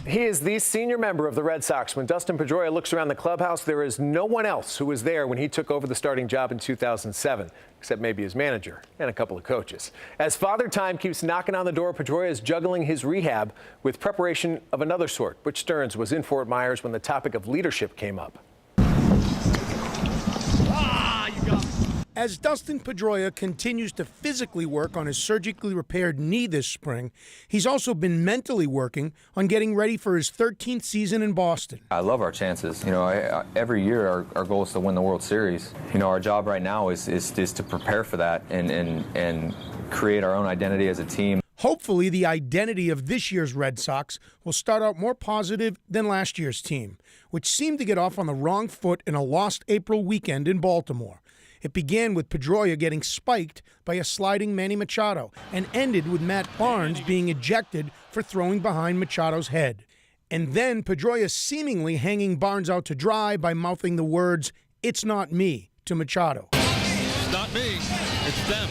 He is the senior member of the Red Sox. When Dustin Pedroia looks around the clubhouse, there is no one else who was there when he took over the starting job in 2007, except maybe his manager and a couple of coaches. As Father Time keeps knocking on the door, Pedroia is juggling his rehab with preparation of another sort. Butch Stearns was in Fort Myers when the topic of leadership came up. As Dustin Pedroia continues to physically work on his surgically repaired knee this spring, he's also been mentally working on getting ready for his 13th season in Boston. I love our chances. You know, every year our goal is to win the World Series. You know, our job right now is to prepare for that and create our own identity as a team. Hopefully, the identity of this year's Red Sox will start out more positive than last year's team, which seemed to get off on the wrong foot in a lost April weekend in Baltimore. It began with Pedroia getting spiked by a sliding Manny Machado and ended with Matt Barnes being ejected for throwing behind Machado's head. And then Pedroia seemingly hanging Barnes out to dry by mouthing the words, "It's not me," to Machado. It's not me, it's them.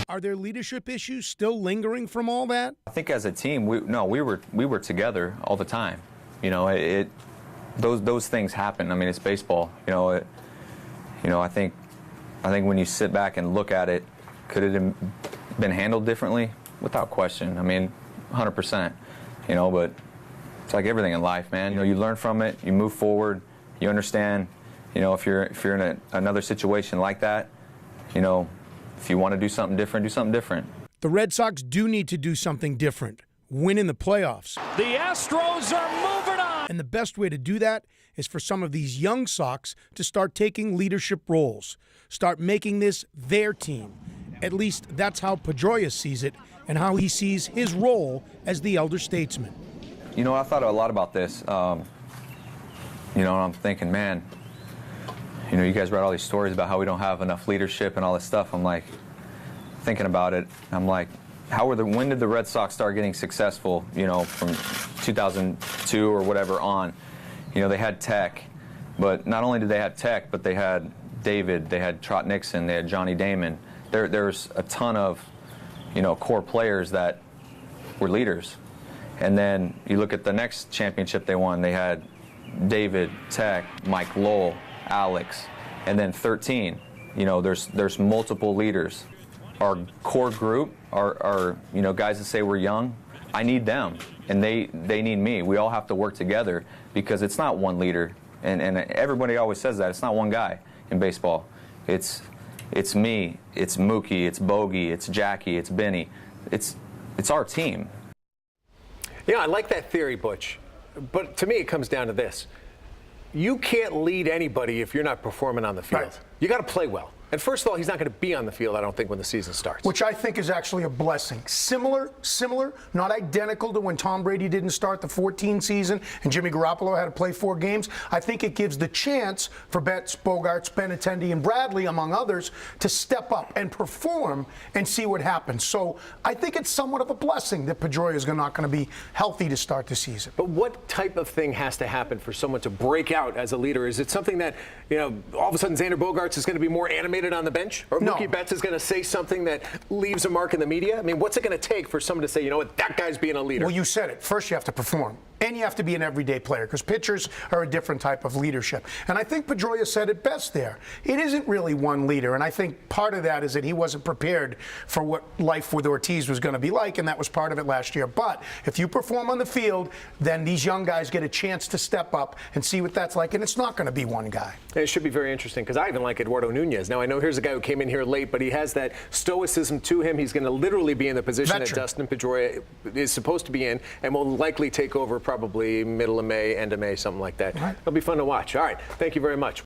Are there leadership issues still lingering from all that? I think as a team, we were together all the time. You know, those things happen. I mean, it's baseball. I think when you sit back and look at it, could it have been handled differently? Without question. I mean, 100%. But it's like everything in life, man. You learn from it, you move forward, you understand. If you're in another situation like that, if you want to do something different, do something different. The Red Sox do need to do something different. Win in the playoffs. The Astros are moving on. And the best way to do that is for some of these young Sox to start taking leadership roles. Start making this their team. At least that's how Pedroia sees it and how he sees his role as the elder statesman. I thought a lot about this. And I'm thinking, man, you guys read all these stories about how we don't have enough leadership and all this stuff. I'm like, thinking about it, I'm like, when did the Red Sox start getting successful, from 2002 or whatever on? They had Tech, but not only did they have Tech, but they had David, they had Trot Nixon, they had Johnny Damon. There's a ton of, core players that were leaders. And then you look at the next championship they won, they had David, Tech, Mike Lowell, Alex, and then 13. There's multiple leaders. Our core group are guys that say we're young. I need them, and they need me. We all have to work together because it's not one leader, and everybody always says that. It's not one guy in baseball. It's me, it's Mookie, it's Bogey, it's Jackie, it's Benny. It's our team. I like that theory, Butch, but to me it comes down to this. You can't lead anybody if you're not performing on the field. Right. You got to play well. And first of all, he's not going to be on the field, I don't think, when the season starts. Which I think is actually a blessing. Similar, not identical to when Tom Brady didn't start the 14 season and Jimmy Garoppolo had to play 4 games. I think it gives the chance for Betts, Bogarts, Benintendi, and Bradley, among others, to step up and perform and see what happens. So I think it's somewhat of a blessing that Pedroia is not going to be healthy to start the season. But what type of thing has to happen for someone to break out as a leader? Is it something that, all of a sudden Xander Bogaerts is going to be more animated on the bench, or Mookie Betts is going to say something that leaves a mark in the media? I mean, what's it going to take for someone to say, you know what, that guy's being a leader? Well, you said it. First, you have to perform, and you have to be an everyday player, because pitchers are a different type of leadership. And I think Pedroia said it best there. It isn't really one leader, and I think part of that is that he wasn't prepared for what life with Ortiz was going to be like, and that was part of it last year. But if you perform on the field, then these young guys get a chance to step up and see what that's like, and it's not going to be one guy. And it should be very interesting, because I even like Eduardo Nunez. Now, I know here's a guy who came in here late, but he has that stoicism to him. He's going to literally be in the position that Dustin Pedroia is supposed to be in, and will likely take over probably middle of May, end of May, something like that. Right. It'll be fun to watch. All right. Thank you very much.